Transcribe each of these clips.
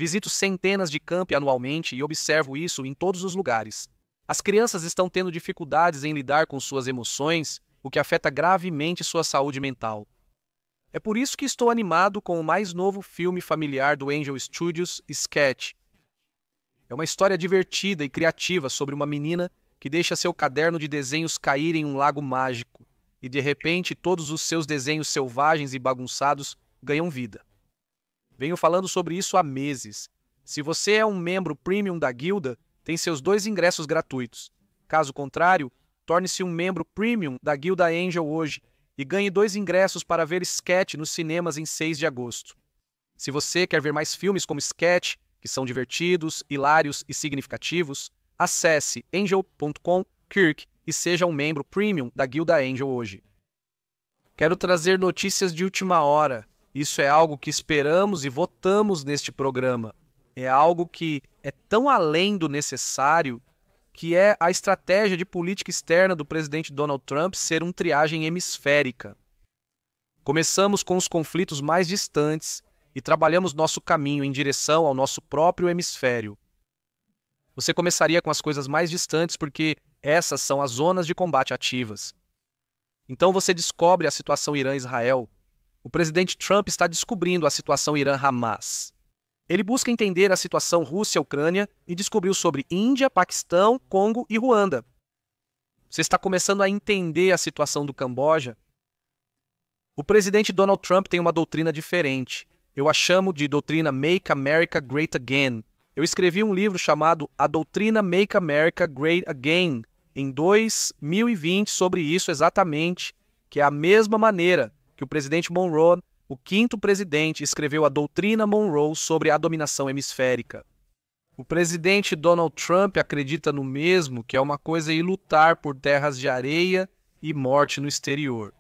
Visito centenas de campi anualmente e observo isso em todos os lugares. As crianças estão tendo dificuldades em lidar com suas emoções, o que afeta gravemente sua saúde mental. É por isso que estou animado com o mais novo filme familiar do Angel Studios, Sketch. É uma história divertida e criativa sobre uma menina que deixa seu caderno de desenhos cair em um lago mágico, e de repente todos os seus desenhos selvagens e bagunçados ganham vida. Venho falando sobre isso há meses. Se você é um membro premium da guilda, tem seus 2 ingressos gratuitos. Caso contrário, torne-se um membro premium da Guilda Angel hoje e ganhe 2 ingressos para ver Sketch nos cinemas em 6 de agosto. Se você quer ver mais filmes como Sketch, que são divertidos, hilários e significativos, acesse angel.com/kirk e seja um membro premium da Guilda Angel hoje. Quero trazer notícias de última hora. Isso é algo que esperamos e votamos neste programa. É algo que é tão além do necessário que é a estratégia de política externa do presidente Donald Trump ser uma triagem hemisférica. Começamos com os conflitos mais distantes e trabalhamos nosso caminho em direção ao nosso próprio hemisfério. Você começaria com as coisas mais distantes porque essas são as zonas de combate ativas. Então você descobre a situação Irã-Israel. O presidente Trump está descobrindo a situação Irã-Hamas. Ele busca entender a situação Rússia-Ucrânia e descobriu sobre Índia, Paquistão, Congo e Ruanda. Você está começando a entender a situação do Camboja? O presidente Donald Trump tem uma doutrina diferente. Eu a chamo de doutrina Make America Great Again. Eu escrevi um livro chamado A Doutrina Make America Great Again em 2020 sobre isso exatamente, que é a mesma maneira que o presidente Monroe, o 5º presidente, escreveu a doutrina Monroe sobre a dominação hemisférica. O presidente Donald Trump acredita no mesmo, que é uma coisa ir lutar por terras de areia e morte no exterior.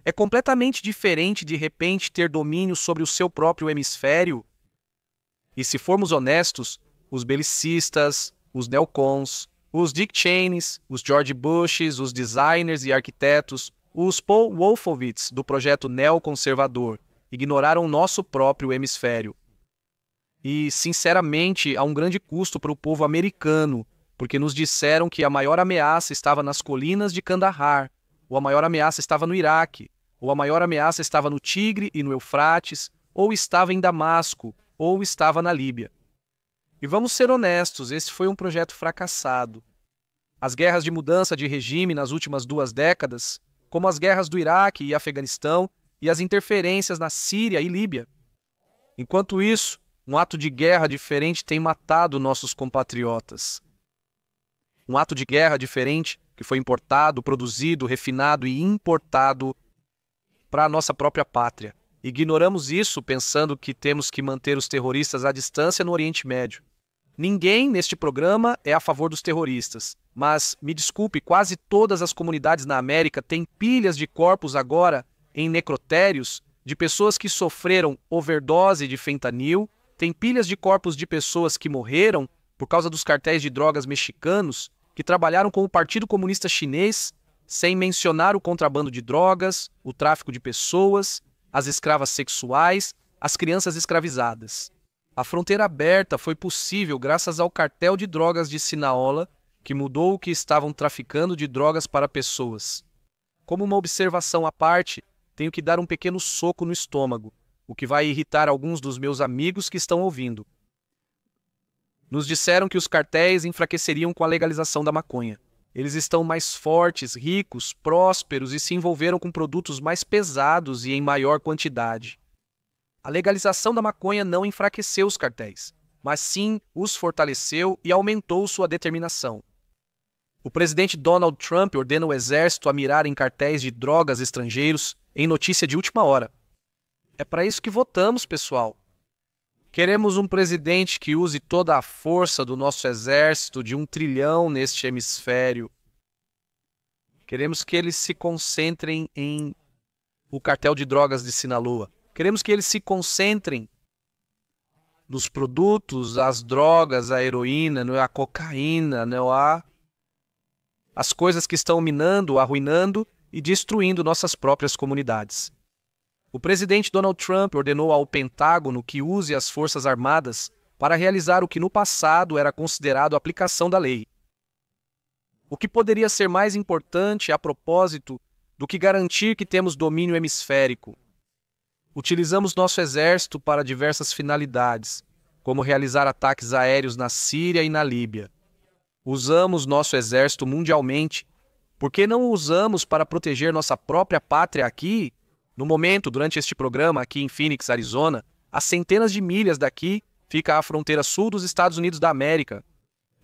É completamente diferente de repente ter domínio sobre o seu próprio hemisfério. E se formos honestos, os belicistas, os neocons, os Dick Cheneys, os George Bushes, os designers e arquitetos, os Paul Wolfowitz do projeto neoconservador, ignoraram nosso próprio hemisfério. E, sinceramente, há um grande custo para o povo americano, porque nos disseram que a maior ameaça estava nas colinas de Kandahar, ou a maior ameaça estava no Iraque, ou a maior ameaça estava no Tigre e no Eufrates, ou estava em Damasco, ou estava na Líbia. E vamos ser honestos, esse foi um projeto fracassado. As guerras de mudança de regime nas últimas 2 décadas, como as guerras do Iraque e Afeganistão, e as interferências na Síria e Líbia. Enquanto isso, um ato de guerra diferente tem matado nossos compatriotas. Um ato de guerra diferente que foi importado, produzido, refinado e importado para a nossa própria pátria. Ignoramos isso pensando que temos que manter os terroristas à distância no Oriente Médio. Ninguém neste programa é a favor dos terroristas, mas, me desculpe, quase todas as comunidades na América têm pilhas de corpos agora em necrotérios de pessoas que sofreram overdose de fentanil, tem pilhas de corpos de pessoas que morreram por causa dos cartéis de drogas mexicanos que trabalharam com o Partido Comunista Chinês, sem mencionar o contrabando de drogas, o tráfico de pessoas, as escravas sexuais, as crianças escravizadas. A fronteira aberta foi possível graças ao cartel de drogas de Sinaloa, que mudou o que estavam traficando de drogas para pessoas. Como uma observação à parte, tenho que dar um pequeno soco no estômago, o que vai irritar alguns dos meus amigos que estão ouvindo. Nos disseram que os cartéis enfraqueceriam com a legalização da maconha. Eles estão mais fortes, ricos, prósperos e se envolveram com produtos mais pesados e em maior quantidade. A legalização da maconha não enfraqueceu os cartéis, mas sim os fortaleceu e aumentou sua determinação. O presidente Donald Trump ordena o exército a mirar em cartéis de drogas estrangeiros em notícia de última hora. É para isso que votamos, pessoal. Queremos um presidente que use toda a força do nosso exército de 1 trilhão neste hemisfério. Queremos que eles se concentrem em o cartel de drogas de Sinaloa. Queremos que eles se concentrem nos produtos, as drogas, a heroína, a cocaína, as coisas que estão minando, arruinando e destruindo nossas próprias comunidades. O presidente Donald Trump ordenou ao Pentágono que use as Forças Armadas para realizar o que no passado era considerado aplicação da lei. O que poderia ser mais importante a propósito do que garantir que temos domínio hemisférico? Utilizamos nosso exército para diversas finalidades, como realizar ataques aéreos na Síria e na Líbia. Usamos nosso exército mundialmente. Por que não o usamos para proteger nossa própria pátria aqui? No momento, durante este programa, aqui em Phoenix, Arizona, a centenas de milhas daqui fica a fronteira sul dos Estados Unidos da América.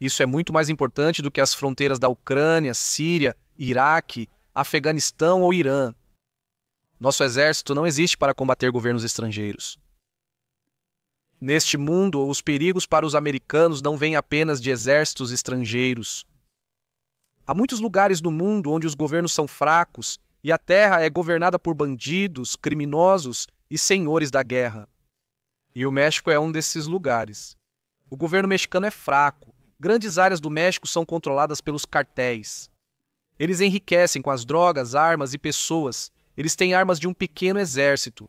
Isso é muito mais importante do que as fronteiras da Ucrânia, Síria, Iraque, Afeganistão ou Irã. Nosso exército não existe para combater governos estrangeiros. Neste mundo, os perigos para os americanos não vêm apenas de exércitos estrangeiros. Há muitos lugares no mundo onde os governos são fracos e a terra é governada por bandidos, criminosos e senhores da guerra. E o México é um desses lugares. O governo mexicano é fraco. Grandes áreas do México são controladas pelos cartéis. Eles enriquecem com as drogas, armas e pessoas. Eles têm armas de um pequeno exército.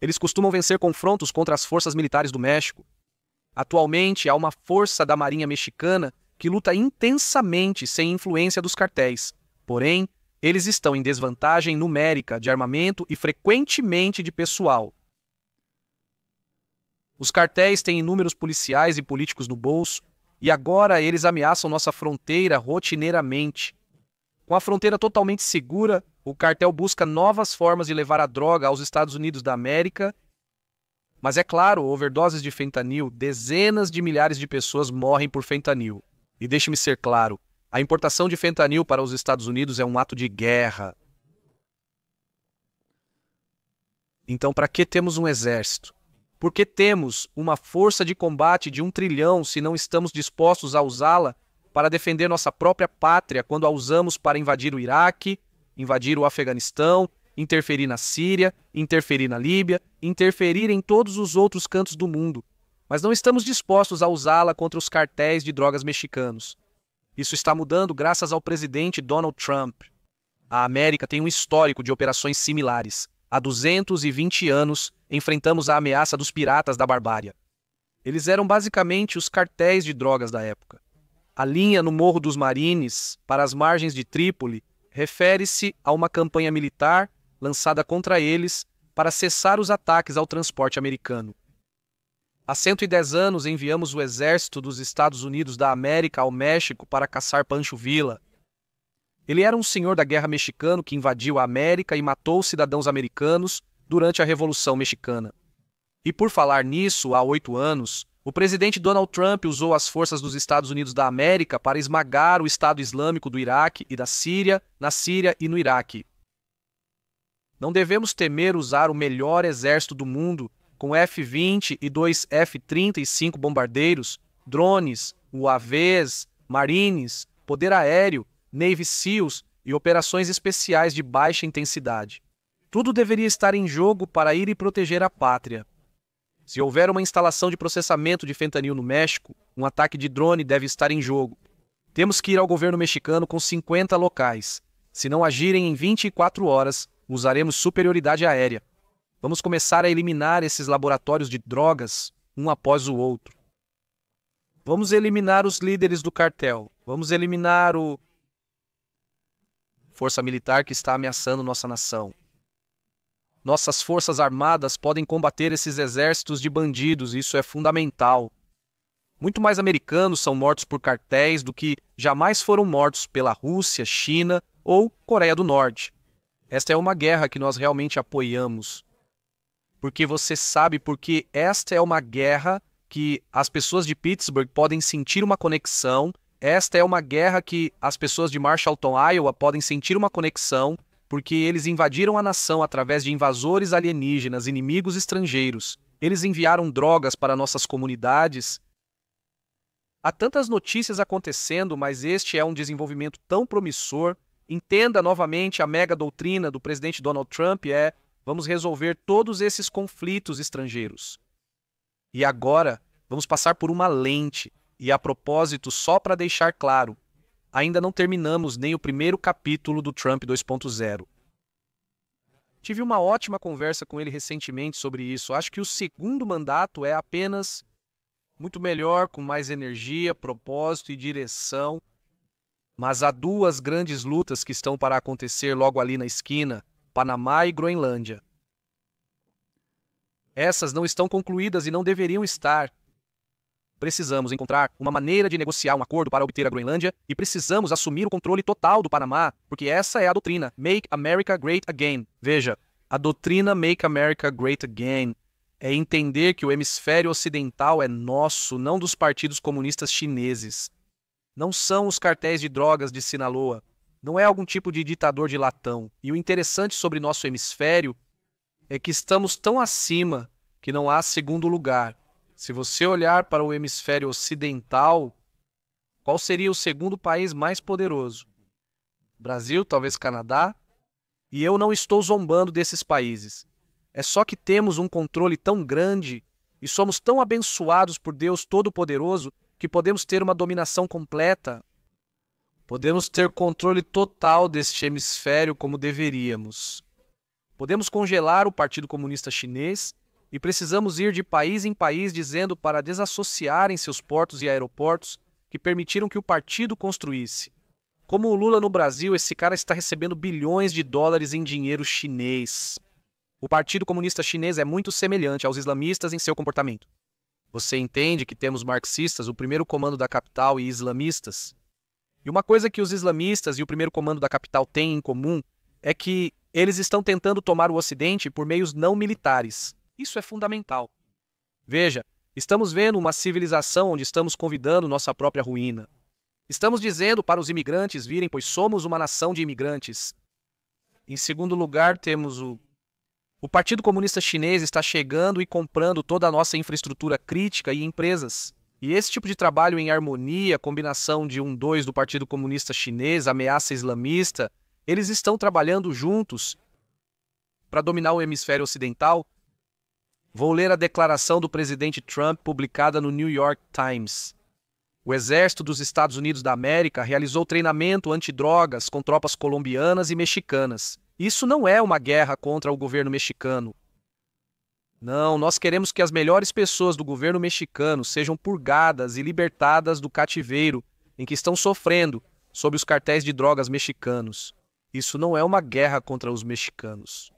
Eles costumam vencer confrontos contra as forças militares do México. Atualmente, há uma força da Marinha Mexicana que luta intensamente sem influência dos cartéis. Porém, eles estão em desvantagem numérica de armamento e frequentemente de pessoal. Os cartéis têm inúmeros policiais e políticos no bolso, e agora eles ameaçam nossa fronteira rotineiramente. Com a fronteira totalmente segura, o cartel busca novas formas de levar a droga aos Estados Unidos da América. Mas é claro, overdoses de fentanil, dezenas de milhares de pessoas morrem por fentanil. E deixe-me ser claro, a importação de fentanil para os Estados Unidos é um ato de guerra. Então, para que temos um exército? Por que temos uma força de combate de 1 trilhão se não estamos dispostos a usá-la para defender nossa própria pátria quando a usamos para invadir o Iraque, invadir o Afeganistão, interferir na Síria, interferir na Líbia, interferir em todos os outros cantos do mundo, mas não estamos dispostos a usá-la contra os cartéis de drogas mexicanos? Isso está mudando graças ao presidente Donald Trump. A América tem um histórico de operações similares. Há 220 anos, enfrentamos a ameaça dos piratas da barbárie. Eles eram basicamente os cartéis de drogas da época. A linha no Morro dos Marines, para as margens de Trípoli, refere-se a uma campanha militar lançada contra eles para cessar os ataques ao transporte americano. Há 110 anos enviamos o exército dos Estados Unidos da América ao México para caçar Pancho Villa. Ele era um senhor da guerra mexicano que invadiu a América e matou cidadãos americanos durante a Revolução Mexicana. E por falar nisso, há 8 anos, o presidente Donald Trump usou as forças dos Estados Unidos da América para esmagar o Estado Islâmico do Iraque e da Síria, na Síria e no Iraque. Não devemos temer usar o melhor exército do mundo com F-20 e 2 F-35 bombardeiros, drones, UAVs, marines, poder aéreo, Navy SEALs e operações especiais de baixa intensidade. Tudo deveria estar em jogo para ir e proteger a pátria. Se houver uma instalação de processamento de fentanil no México, um ataque de drone deve estar em jogo. Temos que ir ao governo mexicano com 50 locais. Se não agirem em 24 horas, usaremos superioridade aérea. Vamos começar a eliminar esses laboratórios de drogas, um após o outro. Vamos eliminar os líderes do cartel. Vamos eliminar o força militar que está ameaçando nossa nação. Nossas forças armadas podem combater esses exércitos de bandidos, isso é fundamental. Muito mais americanos são mortos por cartéis do que jamais foram mortos pela Rússia, China ou Coreia do Norte. Esta é uma guerra que nós realmente apoiamos. Porque você sabe porque esta é uma guerra que as pessoas de Pittsburgh podem sentir uma conexão. Esta é uma guerra que as pessoas de Marshalltown, Iowa, podem sentir uma conexão, porque eles invadiram a nação através de invasores alienígenas, inimigos estrangeiros. Eles enviaram drogas para nossas comunidades. Há tantas notícias acontecendo, mas este é um desenvolvimento tão promissor. Entenda novamente a mega doutrina do presidente Donald Trump vamos resolver todos esses conflitos estrangeiros. E agora, vamos passar por uma lente. E a propósito, só para deixar claro, ainda não terminamos nem o primeiro capítulo do Trump 2.0. Tive uma ótima conversa com ele recentemente sobre isso. Acho que o segundo mandato é apenas muito melhor, com mais energia, propósito e direção. Mas há duas grandes lutas que estão para acontecer logo ali na esquina, Panamá e Groenlândia. Essas não estão concluídas e não deveriam estar. Precisamos encontrar uma maneira de negociar um acordo para obter a Groenlândia e precisamos assumir o controle total do Panamá, porque essa é a doutrina Make America Great Again. Veja, a doutrina Make America Great Again é entender que o hemisfério ocidental é nosso, não dos partidos comunistas chineses. Não são os cartéis de drogas de Sinaloa. Não é algum tipo de ditador de latão. E o interessante sobre nosso hemisfério é que estamos tão acima que não há segundo lugar. Se você olhar para o hemisfério ocidental, qual seria o segundo país mais poderoso? Brasil, talvez Canadá? E eu não estou zombando desses países. É só que temos um controle tão grande e somos tão abençoados por Deus Todo-Poderoso que podemos ter uma dominação completa. Podemos ter controle total deste hemisfério como deveríamos. Podemos congelar o Partido Comunista Chinês e precisamos ir de país em país dizendo para desassociarem seus portos e aeroportos que permitiram que o partido construísse. Como o Lula no Brasil, esse cara está recebendo bilhões de dólares em dinheiro chinês. O Partido Comunista Chinês é muito semelhante aos islamistas em seu comportamento. Você entende que temos marxistas, o primeiro comando da capital, e islamistas? E uma coisa que os islamistas e o primeiro comando da capital têm em comum é que eles estão tentando tomar o Ocidente por meios não militares. Isso é fundamental. Veja, estamos vendo uma civilização onde estamos convidando nossa própria ruína. Estamos dizendo para os imigrantes virem, pois somos uma nação de imigrantes. Em segundo lugar, temos o Partido Comunista Chinês está chegando e comprando toda a nossa infraestrutura crítica e empresas. E esse tipo de trabalho em harmonia, combinação de 1-2 do Partido Comunista Chinês, ameaça islamista, eles estão trabalhando juntos para dominar o hemisfério ocidental. Vou ler a declaração do presidente Trump publicada no New York Times. O exército dos Estados Unidos da América realizou treinamento antidrogas com tropas colombianas e mexicanas. Isso não é uma guerra contra o governo mexicano. Não, nós queremos que as melhores pessoas do governo mexicano sejam purgadas e libertadas do cativeiro em que estão sofrendo sob os cartéis de drogas mexicanos. Isso não é uma guerra contra os mexicanos.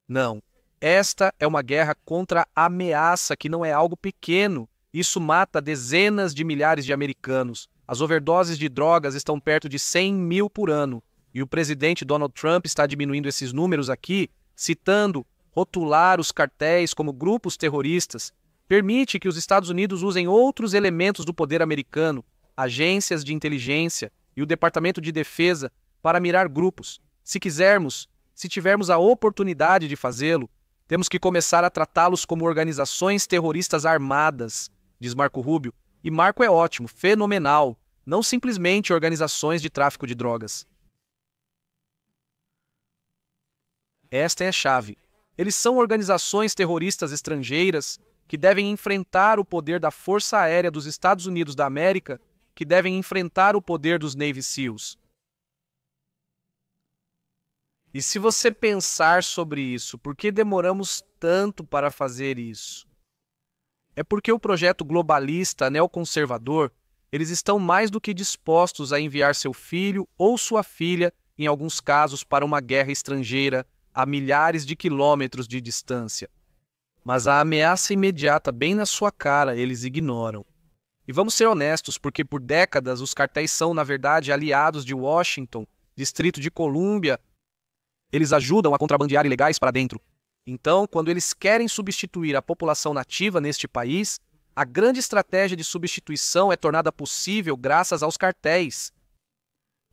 Não, esta é uma guerra contra a ameaça, que não é algo pequeno. Isso mata dezenas de milhares de americanos. As overdoses de drogas estão perto de 100 mil por ano. E o presidente Donald Trump está diminuindo esses números aqui, citando rotular os cartéis como grupos terroristas. Permite que os Estados Unidos usem outros elementos do poder americano, agências de inteligência e o Departamento de Defesa, para mirar grupos. Se quisermos, se tivermos a oportunidade de fazê-lo, temos que começar a tratá-los como organizações terroristas armadas, diz Marco Rubio. E Marco é ótimo, fenomenal, não simplesmente organizações de tráfico de drogas. Esta é a chave. Eles são organizações terroristas estrangeiras que devem enfrentar o poder da Força Aérea dos Estados Unidos da América, que devem enfrentar o poder dos Navy SEALs. E se você pensar sobre isso, por que demoramos tanto para fazer isso? É porque o projeto globalista neoconservador, eles estão mais do que dispostos a enviar seu filho ou sua filha, em alguns casos, para uma guerra estrangeira, a milhares de quilômetros de distância. Mas a ameaça imediata bem na sua cara eles ignoram. E vamos ser honestos, porque por décadas os cartéis são, na verdade, aliados de Washington, Distrito de Colômbia. Eles ajudam a contrabandear ilegais para dentro. Então, quando eles querem substituir a população nativa neste país, a grande estratégia de substituição é tornada possível graças aos cartéis.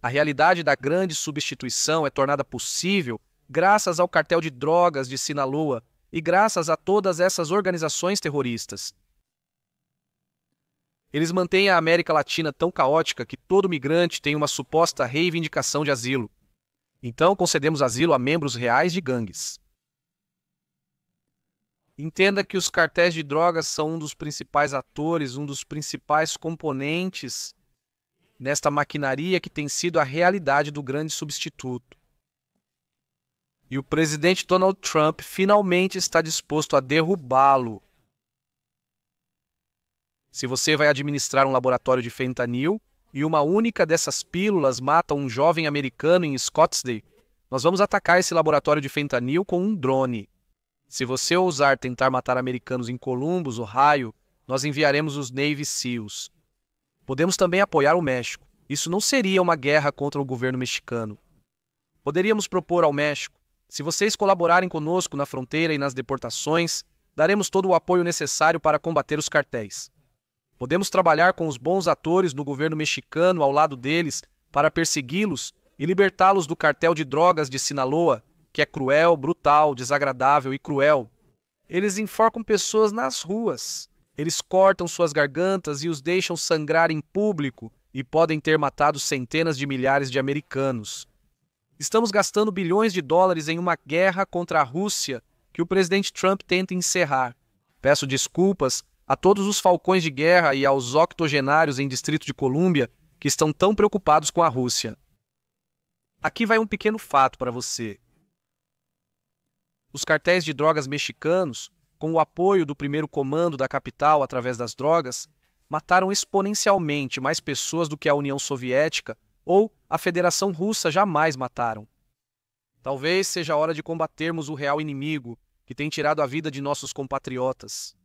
A realidade da grande substituição é tornada possível graças ao cartel de drogas de Sinaloa e graças a todas essas organizações terroristas. Eles mantêm a América Latina tão caótica que todo migrante tem uma suposta reivindicação de asilo. Então, concedemos asilo a membros reais de gangues. Entenda que os cartéis de drogas são um dos principais atores, um dos principais componentes nesta maquinaria que tem sido a realidade do grande substituto. E o presidente Donald Trump finalmente está disposto a derrubá-lo. Se você vai administrar um laboratório de fentanil e uma única dessas pílulas mata um jovem americano em Scottsdale, nós vamos atacar esse laboratório de fentanil com um drone. Se você ousar tentar matar americanos em Columbus, Ohio, nós enviaremos os Navy SEALs. Podemos também apoiar o México. Isso não seria uma guerra contra o governo mexicano. Poderíamos propor ao México: se vocês colaborarem conosco na fronteira e nas deportações, daremos todo o apoio necessário para combater os cartéis. Podemos trabalhar com os bons atores no governo mexicano ao lado deles para persegui-los e libertá-los do cartel de drogas de Sinaloa, que é cruel, brutal, desagradável e cruel. Eles enforcam pessoas nas ruas. Eles cortam suas gargantas e os deixam sangrar em público e podem ter matado centenas de milhares de americanos. Estamos gastando bilhões de dólares em uma guerra contra a Rússia que o presidente Trump tenta encerrar. Peço desculpas a todos os falcões de guerra e aos octogenários em Distrito de Colômbia que estão tão preocupados com a Rússia. Aqui vai um pequeno fato para você. Os cartéis de drogas mexicanos, com o apoio do primeiro comando da capital através das drogas, mataram exponencialmente mais pessoas do que a União Soviética ou a Federação Russa jamais mataram. Talvez seja a hora de combatermos o real inimigo que tem tirado a vida de nossos compatriotas.